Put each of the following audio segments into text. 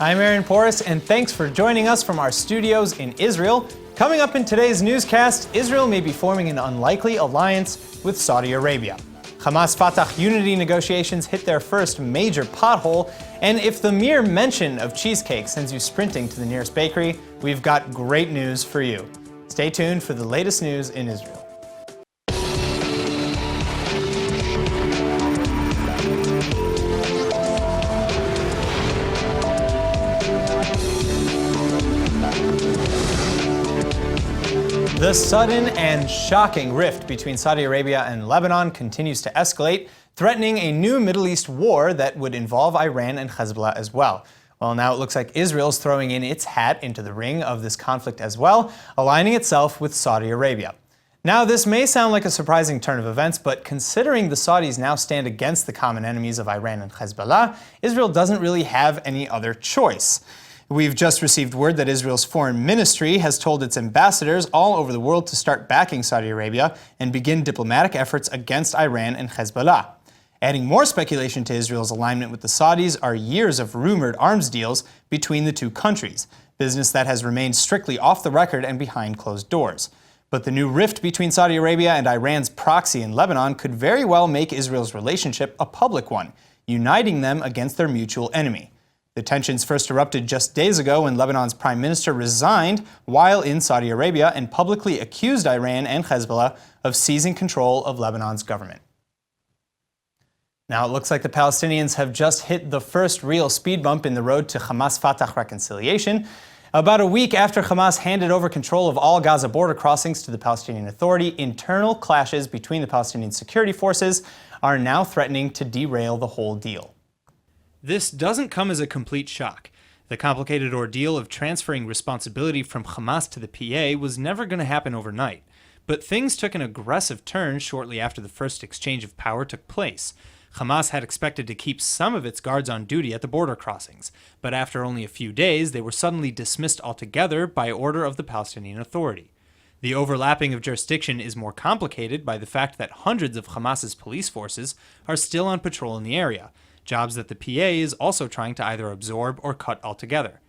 I'm Aaron Porras, and thanks for joining us from our studios in Israel. Coming up in today's newscast, Israel may be forming an unlikely alliance with Saudi Arabia. Hamas-Fatah unity negotiations hit their first major pothole, and if the mere mention of cheesecake sends you sprinting to the nearest bakery, we've got great news for you. Stay tuned for the latest news in Israel. The sudden and shocking rift between Saudi Arabia and Lebanon continues to escalate, threatening a new Middle East war that would involve Iran and Hezbollah as well. Well, now it looks like Israel's throwing in its hat into the ring of this conflict as well, aligning itself with Saudi Arabia. Now, this may sound like a surprising turn of events, but considering the Saudis now stand against the common enemies of Iran and Hezbollah, Israel doesn't really have any other choice. We've just received word that Israel's foreign ministry has told its ambassadors all over the world to start backing Saudi Arabia and begin diplomatic efforts against Iran and Hezbollah. Adding more speculation to Israel's alignment with the Saudis are years of rumored arms deals between the two countries, business that has remained strictly off the record and behind closed doors. But the new rift between Saudi Arabia and Iran's proxy in Lebanon could very well make Israel's relationship a public one, uniting them against their mutual enemy. The tensions first erupted just days ago when Lebanon's prime minister resigned while in Saudi Arabia and publicly accused Iran and Hezbollah of seizing control of Lebanon's government. Now it looks like the Palestinians have just hit the first real speed bump in the road to Hamas-Fatah reconciliation. About a week after Hamas handed over control of all Gaza border crossings to the Palestinian Authority, internal clashes between the Palestinian security forces are now threatening to derail the whole deal. This doesn't come as a complete shock. The complicated ordeal of transferring responsibility from Hamas to the PA was never going to happen overnight. But things took an aggressive turn shortly after the first exchange of power took place. Hamas had expected to keep some of its guards on duty at the border crossings, but after only a few days, they were suddenly dismissed altogether by order of the Palestinian Authority. The overlapping of jurisdiction is more complicated by the fact that hundreds of Hamas's police forces are still on patrol in the area, jobs that the PA is also trying to either absorb or cut altogether.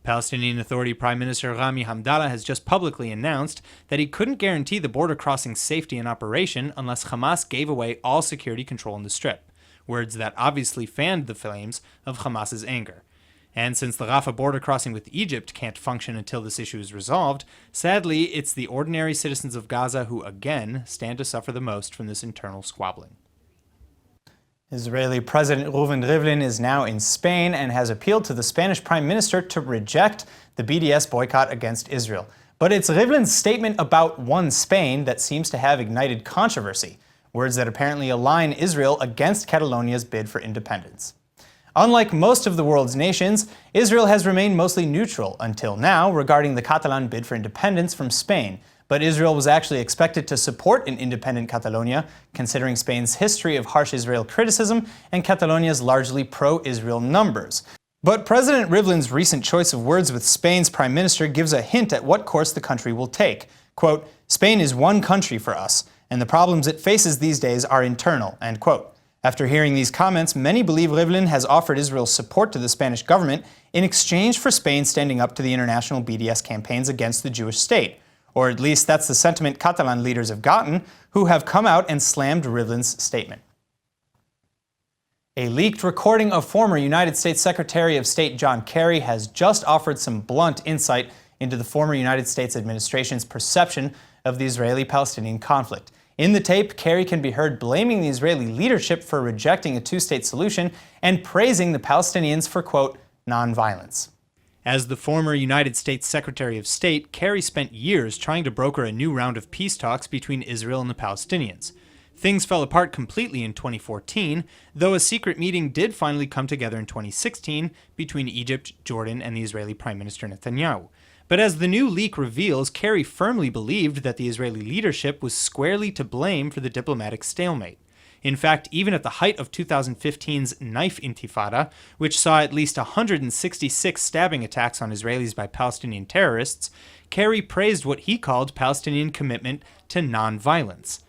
Palestinian Authority Prime Minister Rami Hamdallah has just publicly announced that he couldn't guarantee the border crossing's safety and operation unless Hamas gave away all security control in the Strip, words that obviously fanned the flames of Hamas's anger. And since the Rafah border crossing with Egypt can't function until this issue is resolved, sadly, it's the ordinary citizens of Gaza who again stand to suffer the most from this internal squabbling. Israeli President Rivlin is now in Spain and has appealed to the Spanish Prime Minister to reject the BDS boycott against Israel. But it's Rivlin's statement about one Spain that seems to have ignited controversy, words that apparently align Israel against Catalonia's bid for independence. Unlike most of the world's nations, Israel has remained mostly neutral until now regarding the Catalan bid for independence from Spain. But Israel was actually expected to support an independent Catalonia, considering Spain's history of harsh Israel criticism and Catalonia's largely pro-Israel numbers. But President Rivlin's recent choice of words with Spain's prime minister gives a hint at what course the country will take. Quote, "Spain is one country for us, and the problems it faces these days are internal," end quote. After hearing these comments, many believe Rivlin has offered Israel's support to the Spanish government in exchange for Spain standing up to the international BDS campaigns against the Jewish state. Or at least that's the sentiment Catalan leaders have gotten, who have come out and slammed Rivlin's statement. A leaked recording of former United States Secretary of State John Kerry has just offered some blunt insight into the former United States administration's perception of the Israeli-Palestinian conflict. In the tape, Kerry can be heard blaming the Israeli leadership for rejecting a two-state solution and praising the Palestinians for, quote, nonviolence. As the former United States Secretary of State, Kerry spent years trying to broker a new round of peace talks between Israel and the Palestinians. Things fell apart completely in 2014, though a secret meeting did finally come together in 2016 between Egypt, Jordan, and the Israeli Prime Minister Netanyahu. But as the new leak reveals, Kerry firmly believed that the Israeli leadership was squarely to blame for the diplomatic stalemate. In fact, even at the height of 2015's knife intifada, which saw at least 166 stabbing attacks on Israelis by Palestinian terrorists, Kerry praised what he called Palestinian commitment to nonviolence.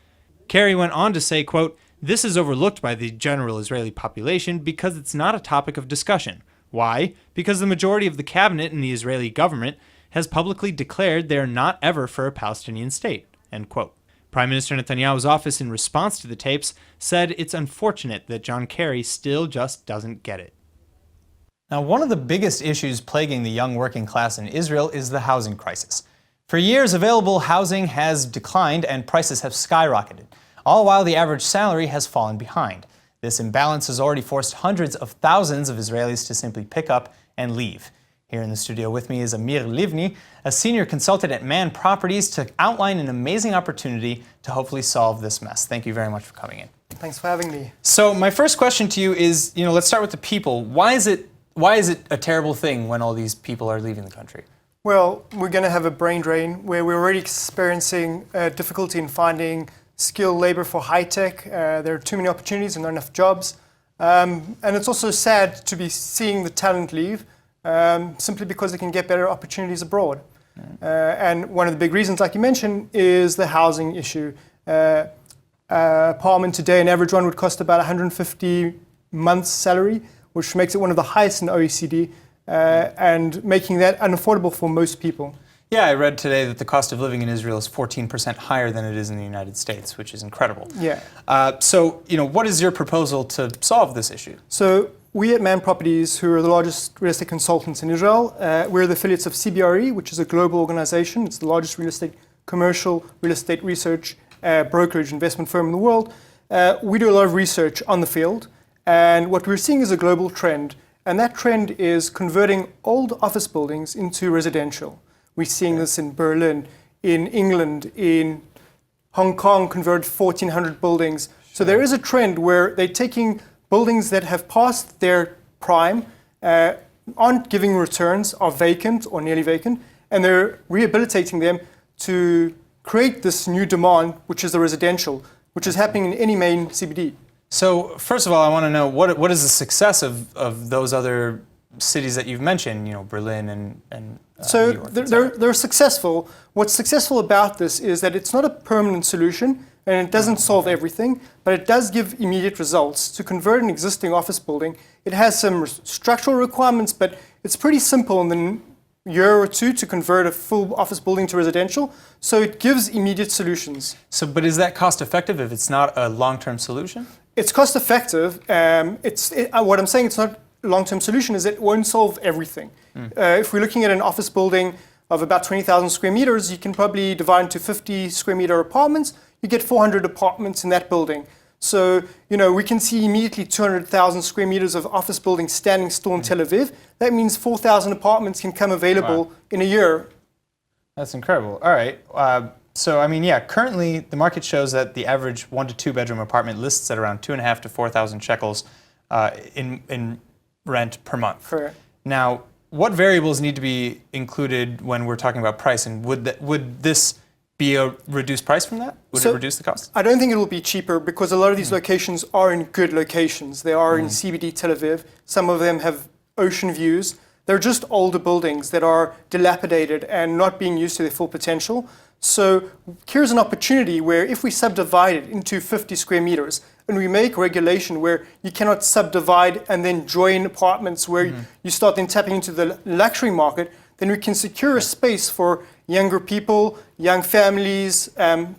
Kerry went on to say, quote, "This is overlooked by the general Israeli population because it's not a topic of discussion. Why? Because the majority of the cabinet in the Israeli government has publicly declared they are not ever for a Palestinian state, end quote. Prime Minister Netanyahu's office, in response to the tapes, said it's unfortunate that John Kerry still just doesn't get it. Now, one of the biggest issues plaguing the young working class in Israel is the housing crisis. For years, available housing has declined and prices have skyrocketed, all while the average salary has fallen behind. This imbalance has already forced hundreds of thousands of Israelis to simply pick up and leave. Here in the studio with me is Amir Livni, a senior consultant at Man Properties, to outline an amazing opportunity to hopefully solve this mess. Thank you very much for coming in. Thanks for having me. So my first question to you is, let's start with the people. Why is it a terrible thing when all these people are leaving the country? Well, we're going to have a brain drain where we're already experiencing difficulty in finding skilled labor for high tech. There are too many opportunities and not enough jobs. And it's also sad to be seeing the talent leave simply because they can get better opportunities abroad. And one of the big reasons, like you mentioned, is the housing issue. Apartment today, an average one would cost about 150 months' salary, which makes it one of the highest in OECD, and making that unaffordable for most people. Yeah, I read today that the cost of living in Israel is 14% higher than it is in the United States, which is incredible. Yeah. So, what is your proposal to solve this issue? So we at Man Properties, who are the largest real estate consultants in Israel, we're the affiliates of CBRE, which is a global organization. It's the largest commercial real estate research brokerage investment firm in the world. We do a lot of research on the field, and what we're seeing is a global trend, and that trend is converting old office buildings into residential. We're seeing this in Berlin, in England, in Hong Kong, converted 1,400 buildings. So there is a trend where they're taking buildings that have passed their prime, aren't giving returns, are vacant or nearly vacant, and they're rehabilitating them to create this new demand, which is the residential, which is happening in any main CBD. So first of all, I want to know what is the success of those other cities that you've mentioned, Berlin and so New York, they're successful. What's successful about this is that it's not a permanent solution and it doesn't solve everything, but it does give immediate results. To convert an existing office building, it has some structural requirements, but it's pretty simple in the year or two to convert a full office building to residential. So it gives immediate solutions. So, but is that cost effective if it's not a long-term solution? It's cost effective. What I'm saying, it's not a long-term solution, is it won't solve everything. If we're looking at an office building of about 20,000 square meters, you can probably divide into 50 square meter apartments. You get 400 apartments in that building. So, we can see immediately 200,000 square meters of office buildings standing still in Tel Aviv. That means 4,000 apartments can come available in a year. That's incredible. All right. So, currently the market shows that the average 1 to 2 bedroom apartment lists at around 2,500 to 4,000 shekels in rent per month. Correct. Now, what variables need to be included when we're talking about price, and would this be a reduced price from that? Would it reduce the cost? I don't think it will be cheaper because a lot of these locations are in good locations. They are in CBD Tel Aviv. Some of them have ocean views. They're just older buildings that are dilapidated and not being used to their full potential. So here's an opportunity where if we subdivide it into 50 square meters and we make regulation where you cannot subdivide and then join apartments where you start then tapping into the luxury market, then we can secure a space for younger people, young families,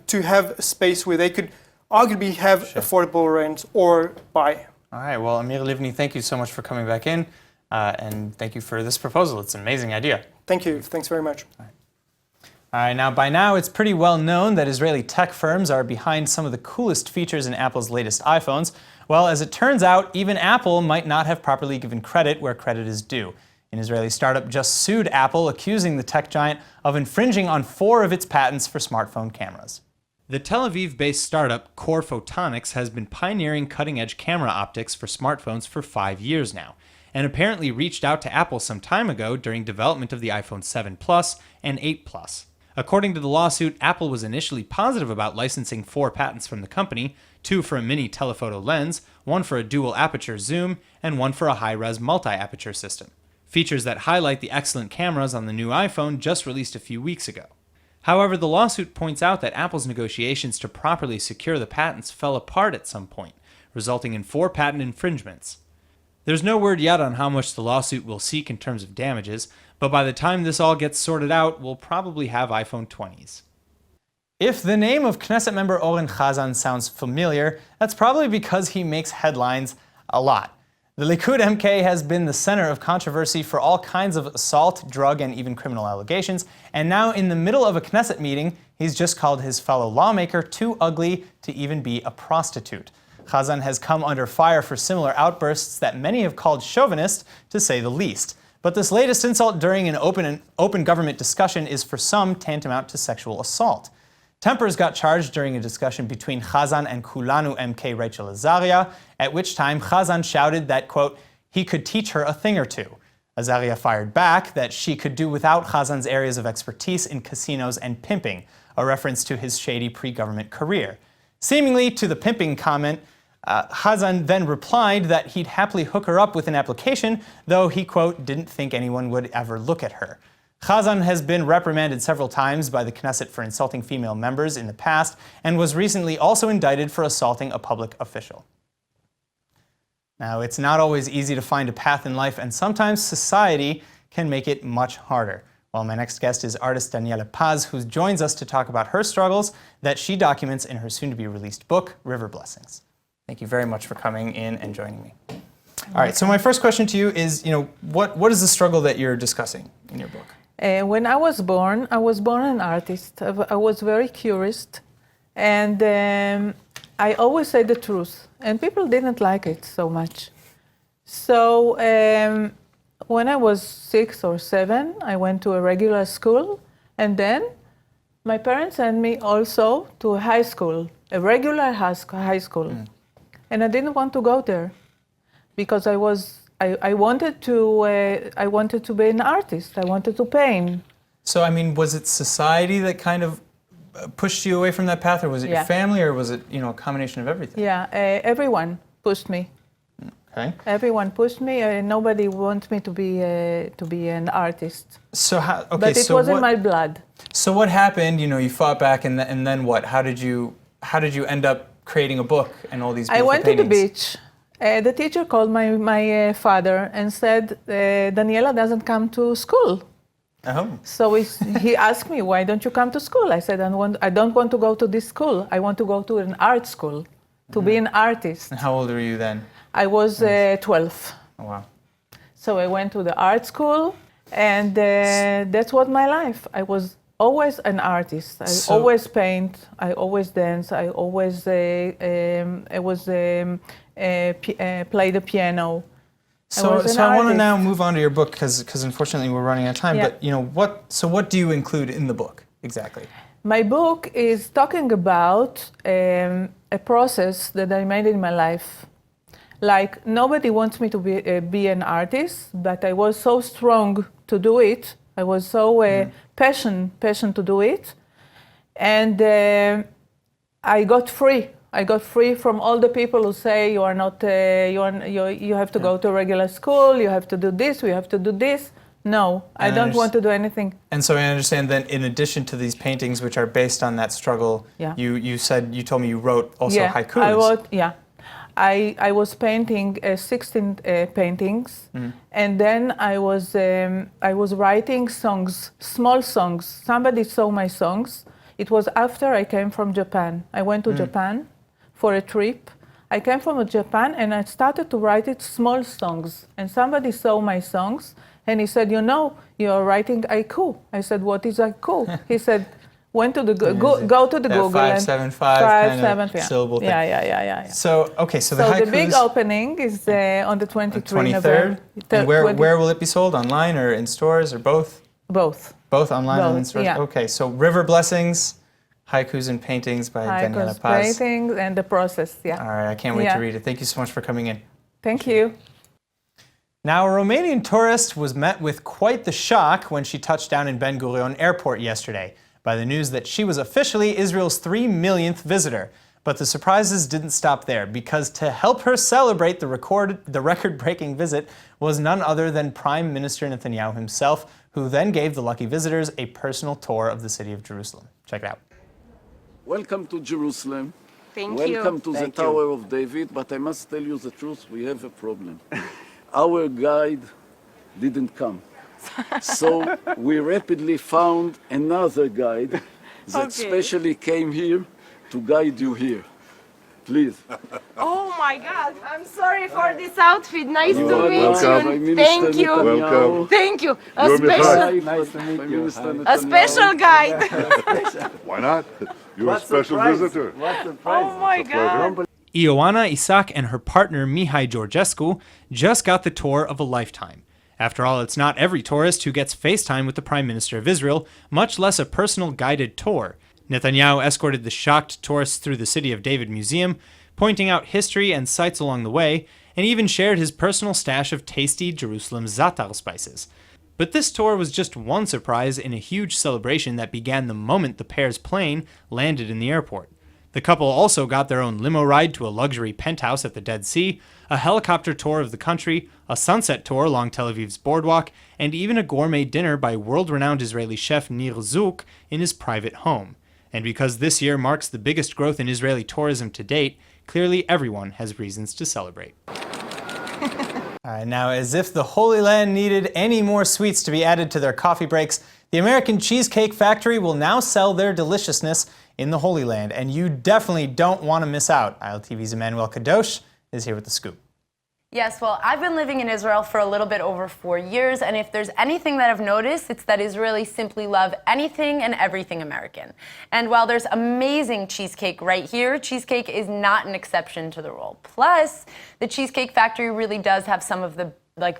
to have a space where they could arguably have affordable rent or buy. All right. Well, Amir Livni, thank you so much for coming back in, and thank you for this proposal. It's an amazing idea. Thank you. Thanks very much. All right, now by now it's pretty well known that Israeli tech firms are behind some of the coolest features in Apple's latest iPhones. Well, as it turns out, even Apple might not have properly given credit where credit is due. An Israeli startup just sued Apple, accusing the tech giant of infringing on 4 of its patents for smartphone cameras. The Tel Aviv-based startup Core Photonics has been pioneering cutting-edge camera optics for smartphones for 5 years now, and apparently reached out to Apple some time ago during development of the iPhone 7 Plus and 8 Plus. According to the lawsuit, Apple was initially positive about licensing 4 patents from the company, 2 for a mini telephoto lens, 1 for a dual aperture zoom, and 1 for a high-res multi-aperture system. Features that highlight the excellent cameras on the new iPhone just released a few weeks ago. However, the lawsuit points out that Apple's negotiations to properly secure the patents fell apart at some point, resulting in 4 patent infringements. There's no word yet on how much the lawsuit will seek in terms of damages, but by the time this all gets sorted out, we'll probably have iPhone 20s. If the name of Knesset member Oren Chazan sounds familiar, that's probably because he makes headlines a lot. The Likud MK has been the center of controversy for all kinds of assault, drug, and even criminal allegations, and now in the middle of a Knesset meeting, he's just called his fellow lawmaker too ugly to even be a prostitute. Chazan has come under fire for similar outbursts that many have called chauvinist, to say the least. But this latest insult during an open government discussion is for some tantamount to sexual assault. Tempers got charged during a discussion between Chazan and Kulanu MK Rachel Azaria, at which time Chazan shouted that, quote, he could teach her a thing or two. Azaria fired back that she could do without Chazan's areas of expertise in casinos and pimping, a reference to his shady pre-government career. Seemingly to the pimping comment, Chazan then replied that he'd happily hook her up with an application, though he, quote, didn't think anyone would ever look at her. Chazan has been reprimanded several times by the Knesset for insulting female members in the past and was recently also indicted for assaulting a public official. Now, it's not always easy to find a path in life, and sometimes society can make it much harder. Well, my next guest is artist Daniela Paz, who joins us to talk about her struggles that she documents in her soon-to-be-released book, River Blessings. Thank you very much for coming in and joining me. All right, so my first question to you is, what is the struggle that you're discussing in your book? When I was born an artist. I was very curious, and I always say the truth, and people didn't like it so much. So when I was 6 or 7, I went to a regular school, and then my parents sent me also to a high school, a regular high school. And I didn't want to go there because I wanted to be an artist. I wanted to paint. So, was it society that kind of pushed you away from that path, or was it your family, or was it, a combination of everything? Yeah, everyone pushed me. Okay. Everyone pushed me. Nobody wanted me to be an artist. So but it was in my blood. So what happened? You fought back, and then what? How did you end up creating a book and all these beautiful paintings? I went to the beach. The teacher called my father and said, Daniela doesn't come to school. Oh. So he asked me, why don't you come to school? I said, I don't want to go to this school. I want to go to an art school to be an artist. And how old were you then? I was 12. Oh, wow. So I went to the art school, and that's what my life. I was always an artist. I always paint. I always dance. I always play the piano. So I want to now move on to your book because unfortunately we're running out of time. Yeah. But what do you include in the book exactly? My book is talking about a process that I made in my life. Like, nobody wants me to be an artist, but I was so strong to do it. I was so passion to do it, and I got free. I got free from all the people who say you are not. You have to go to a regular school. You have to do this. You have to do this. No, I don't want to do anything. And so I understand that in addition to these paintings, which are based on that struggle, you told me you wrote also haikus. I wrote. Yeah. I was painting 16 paintings, and then I was writing songs, small songs. Somebody saw my songs. It was after I came from Japan. I went to Japan for a trip. I came from Japan, and I started to write small songs. And somebody saw my songs, and he said, you're writing haiku. I said, what is haiku? He said, go to the Google. 575 syllable thing. Yeah. So the haikus, the big opening is on the 23rd. 23rd. And where will it be sold? Online or in stores or both? Both. Both online and in stores? Yeah. Okay, so River Blessings, Haikus and Paintings by Daniela Paz. Paintings and the process, yeah. All right, I can't wait to read it. Thank you so much for coming in. Thank you. Now, a Romanian tourist was met with quite the shock when she touched down in Ben Gurion Airport yesterday by the news that she was officially Israel's 3 millionth visitor. But the surprises didn't stop there, because to help her celebrate the record-breaking visit was none other than Prime Minister Netanyahu himself, who then gave the lucky visitors a personal tour of the city of Jerusalem. Check it out. Welcome to Jerusalem. Thank you. Welcome to the Tower of David, but I must tell you the truth, we have a problem. our guide didn't come. So we rapidly found another guide that specially came here to guide you here. Please. Oh my God, I'm sorry for this outfit. Nice to meet Welcome. you. Thank you. Welcome. Thank you. A You're special, nice to meet you. a special guide. Why not? You're a special visitor. Oh my God. Ioana Isaac and her partner Mihai Georgescu just got the tour of a lifetime. After all, it's not every tourist who gets FaceTime with the Prime Minister of Israel, much less a personal guided tour. Netanyahu escorted the shocked tourists through the City of David Museum, pointing out history and sights along the way, and even shared his personal stash of tasty Jerusalem za'atar spices. But this tour was just one surprise in a huge celebration that began the moment the pair's plane landed in the airport. The couple also got their own limo ride to a luxury penthouse at the Dead Sea, a helicopter tour of the country, a sunset tour along Tel Aviv's boardwalk, and even a gourmet dinner by world-renowned Israeli chef Nir Zouk in his private home. And because this year marks the biggest growth in Israeli tourism to date, clearly everyone has reasons to celebrate. All right, now, as if the Holy Land needed any more sweets to be added to their coffee breaks, the American Cheesecake Factory will now sell their deliciousness in the Holy Land, and you definitely don't want to miss out. ILTV's Emmanuel Kadosh is here with the scoop. Yes, well, I've been living in Israel for a little bit over 4 years, and if there's anything that I've noticed, it's that Israelis simply love anything and everything American. And while there's amazing cheesecake right here, cheesecake is not an exception to the rule. Plus, the Cheesecake Factory really does have some of the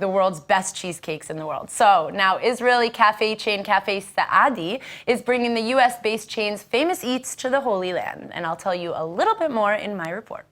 world's best cheesecakes in the world. So now Israeli cafe chain Cafe Saadi is bringing the US-based chain's famous eats to the Holy Land. And I'll tell you a little bit more in my report.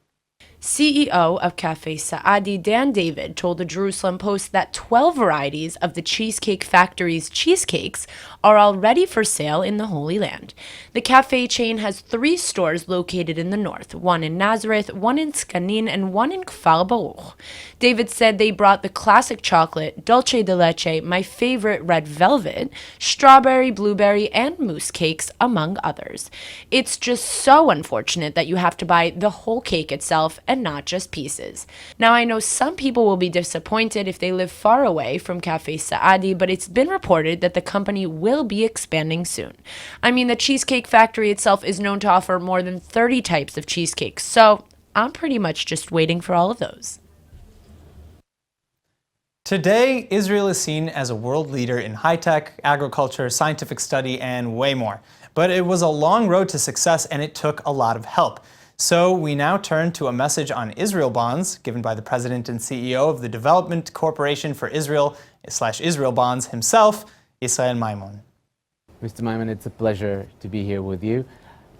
CEO of Cafe Saadi, Dan David, told the Jerusalem Post that 12 varieties of the Cheesecake Factory's cheesecakes are already for sale in the Holy Land. The cafe chain has 3 stores located in the north, one in Nazareth, one in Skanin, and one in Kfar Baruch. David said they brought the classic chocolate, dulce de leche, my favorite red velvet, strawberry, blueberry, and mousse cakes, among others. It's just so unfortunate that you have to buy the whole cake itself and not just pieces. Now, I know some people will be disappointed if they live far away from Cafe Saadi, but it's been reported that the company will be expanding soon. I mean, the Cheesecake Factory itself is known to offer more than 30 types of cheesecakes, so I'm pretty much just waiting for all of those. Today, Israel is seen as a world leader in high-tech, agriculture, scientific study, and way more. But it was a long road to success, and it took a lot of help. So we now turn to a message on Israel bonds given by the president and CEO of the Development Corporation for Israel / Israel Bonds himself, Israel Maimon. Mr. Maimon, it's a pleasure to be here with you.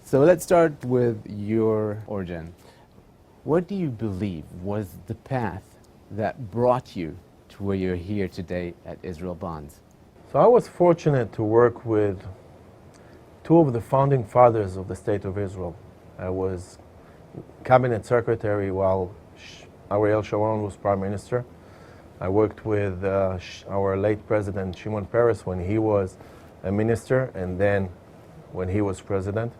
So let's start with your origin. What do you believe was the path that brought you to where you're here today at Israel Bonds? So I was fortunate to work with 2 of the founding fathers of the State of Israel. I was cabinet secretary while Ariel Sharon was prime minister. I worked with our late president Shimon Peres when he was a minister, and then when he was president.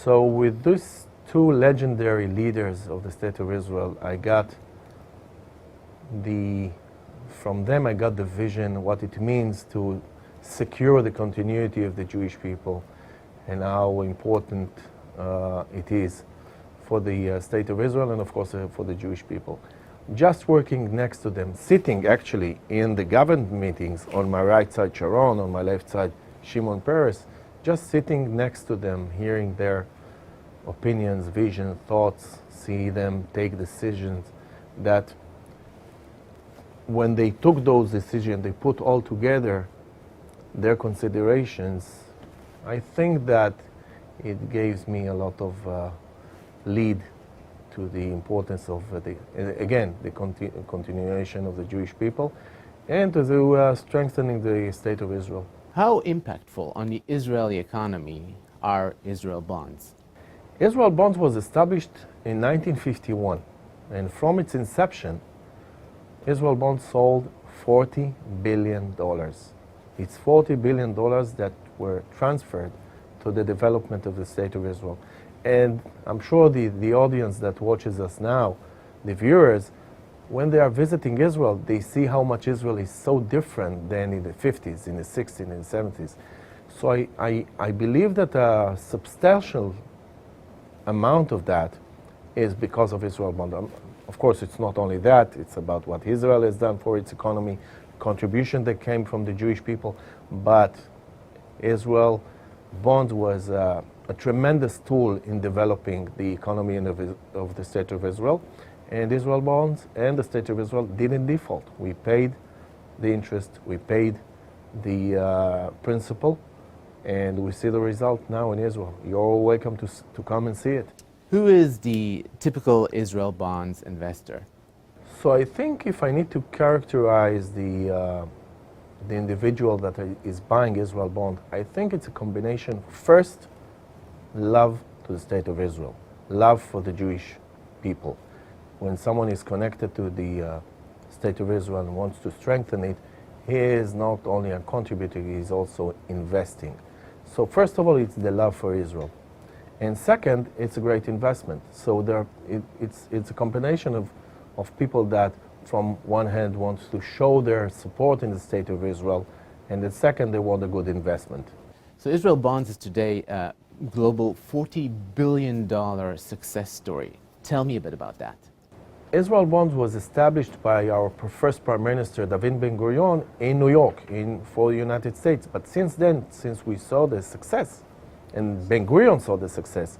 So with these 2 legendary leaders of the State of Israel, from them I got the vision, what it means to secure the continuity of the Jewish people and how important it is for the State of Israel and of course for the Jewish people. Just working next to them, sitting actually in the government meetings, on my right side Sharon, on my left side Shimon Peres, just sitting next to them, hearing their opinions, visions, thoughts, see them take decisions, that when they took those decisions, they put all together their considerations. I think that it gives me a lot of lead to the importance of, the continuation of the Jewish people and to the strengthening the State of Israel. How impactful on the Israeli economy are Israel Bonds? Israel Bonds was established in 1951, and from its inception, Israel Bonds sold $40 billion. It's $40 billion that were transferred to the development of the State of Israel. And I'm sure the audience that watches us now, the viewers, when they are visiting Israel, they see how much Israel is so different than in the 50s, in the 60s, in the 70s. So I believe that a substantial amount of that is because of Israel bond. Of course, it's not only that, it's about what Israel has done for its economy, contribution that came from the Jewish people, but Israel bond was a tremendous tool in developing the economy of the State of Israel. And Israel bonds and the State of Israel didn't default. We paid the interest, we paid the principal, and we see the result now in Israel. You're all welcome to come and see it. Who is the typical Israel bonds investor? So I think if I need to characterize the individual that is buying Israel bond, I think it's a combination. First, love to the State of Israel, love for the Jewish people. When someone is connected to the State of Israel and wants to strengthen it, he is not only a contributor, he is also investing. So first of all, it's the love for Israel. And second, it's a great investment. So it's a combination of people that, from one hand, want to show their support in the State of Israel, and the second, they want a good investment. So Israel bonds is today a global $40 billion success story. Tell me a bit about that. Israel bonds was established by our first Prime Minister, David Ben-Gurion, in New York for the United States. But since then, since we saw the success, and Ben-Gurion saw the success,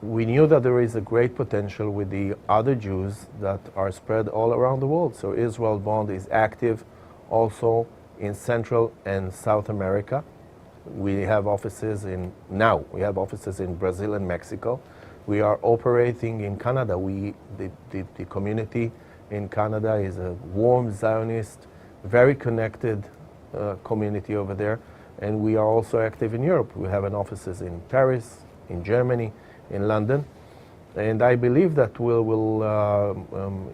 we knew that there is a great potential with the other Jews that are spread all around the world. So Israel bond is active also in Central and South America. We have offices in Brazil and Mexico. We are operating in Canada. The community in Canada is a warm Zionist, very connected community over there. And we are also active in Europe. We have offices in Paris, in Germany, in London. And I believe that we'll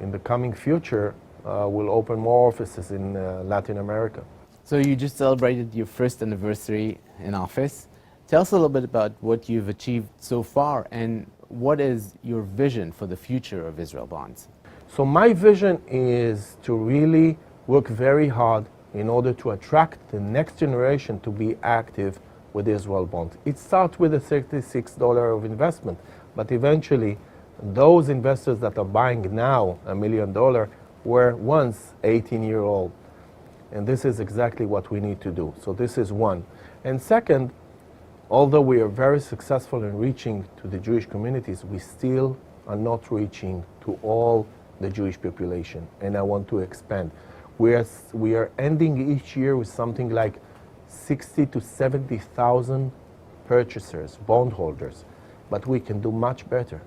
in the coming future, we'll open more offices in Latin America. So you just celebrated your first anniversary in office. Tell us a little bit about what you've achieved so far and what is your vision for the future of Israel bonds? So my vision is to really work very hard in order to attract the next generation to be active with Israel bonds. It starts with a $36 of investment, but eventually those investors that are buying now $1 million were once 18-year-old. And this is exactly what we need to do. So this is one. And second, although we are very successful in reaching to the Jewish communities, we still are not reaching to all the Jewish population, and I want to expand. We are ending each year with something like 60 to 70,000 purchasers, bondholders, but we can do much better.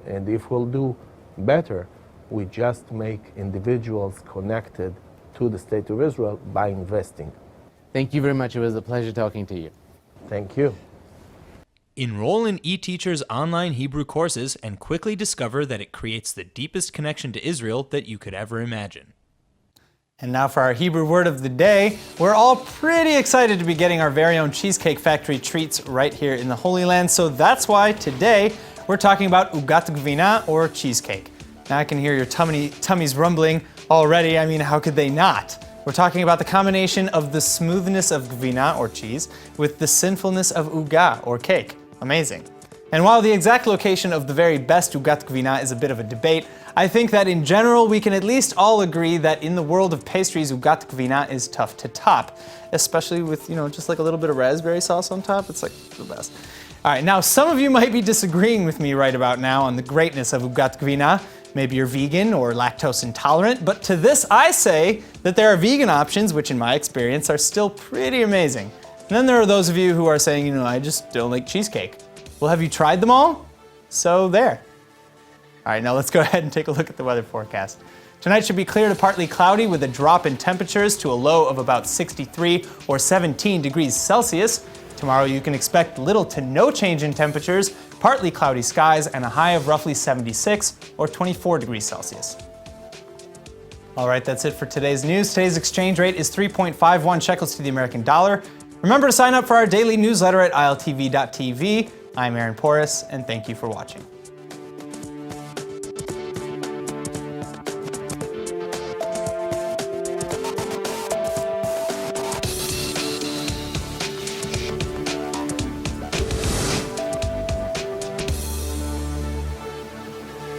And if we'll do better, we just make individuals connected to the State of Israel by investing. Thank you very much. It was a pleasure talking to you. Thank you. Enroll in eTeacher's online Hebrew courses and quickly discover that it creates the deepest connection to Israel that you could ever imagine. And now for our Hebrew word of the day. We're all pretty excited to be getting our very own Cheesecake Factory treats right here in the Holy Land. So that's why today we're talking about ugat gvina, or cheesecake. Now I can hear your tummies rumbling already. I mean, how could they not? We're talking about the combination of the smoothness of gvina, or cheese, with the sinfulness of uga, or cake. Amazing. And while the exact location of the very best ugat gvina is a bit of a debate, I think that in general we can at least all agree that in the world of pastries, ugat gvina is tough to top, especially with, just like a little bit of raspberry sauce on top. It's like the best. All right, now some of you might be disagreeing with me right about now on the greatness of ugat gvina. Maybe you're vegan or lactose intolerant, but to this I say that there are vegan options, which in my experience are still pretty amazing. And then there are those of you who are saying, I just don't like cheesecake. Well, have you tried them all? So there. All right, now let's go ahead and take a look at the weather forecast. Tonight should be clear to partly cloudy with a drop in temperatures to a low of about 63 or 17 degrees Celsius. Tomorrow you can expect little to no change in temperatures, partly cloudy skies, and a high of roughly 76 or 24 degrees Celsius. All right, that's it for today's news. Today's exchange rate is 3.51 shekels to the American dollar. Remember to sign up for our daily newsletter at iltv.tv. I'm Aaron Porras, and thank you for watching.